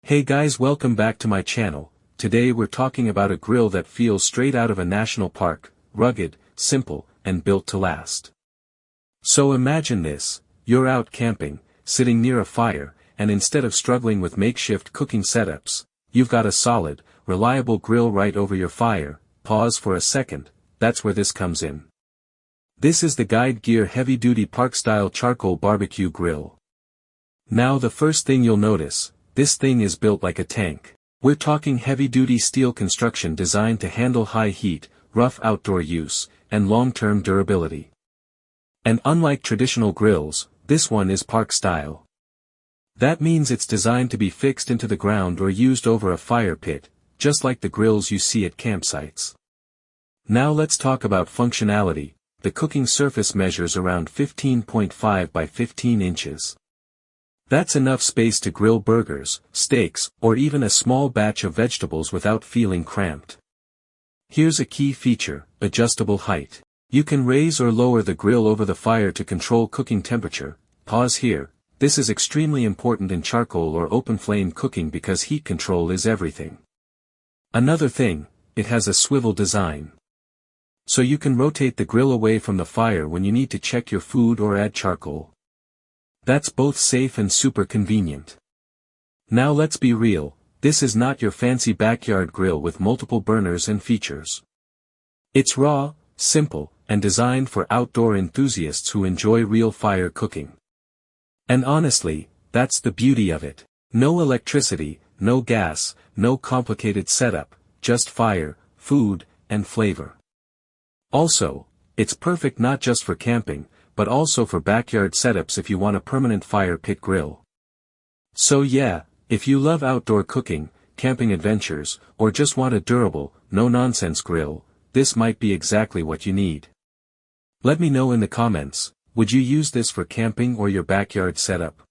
Hey guys, welcome back to my channel. Today we're talking about a grill that feels straight out of a national park, rugged, simple, and built to last. So imagine this, you're out camping, sitting near a fire, and instead of struggling with makeshift cooking setups, you've got a solid, reliable grill right over your fire. Pause for a second, that's where this comes in. This is the Guide Gear Heavy Duty Park-Style Charcoal Barbecue Grill. Now the first thing you'll notice, this thing is built like a tank. We're talking heavy-duty steel construction designed to handle high heat, rough outdoor use, and long-term durability. And unlike traditional grills, this one is park-style. That means it's designed to be fixed into the ground or used over a fire pit, just like the grills you see at campsites. Now let's talk about functionality. The cooking surface measures around 15.5 by 15 inches. That's enough space to grill burgers, steaks, or even a small batch of vegetables without feeling cramped. Here's a key feature, adjustable height. You can raise or lower the grill over the fire to control cooking temperature. Pause here, this is extremely important in charcoal or open flame cooking because heat control is everything. Another thing, it has a swivel design. So you can rotate the grill away from the fire when you need to check your food or add charcoal. That's both safe and super convenient. Now let's be real, this is not your fancy backyard grill with multiple burners and features. It's raw, simple, and designed for outdoor enthusiasts who enjoy real fire cooking. And honestly, that's the beauty of it. No electricity, no gas, no complicated setup, just fire, food, and flavor. Also, it's perfect not just for camping, but also for backyard setups if you want a permanent fire pit grill. So yeah, if you love outdoor cooking, camping adventures, or just want a durable, no-nonsense grill, this might be exactly what you need. Let me know in the comments, would you use this for camping or your backyard setup?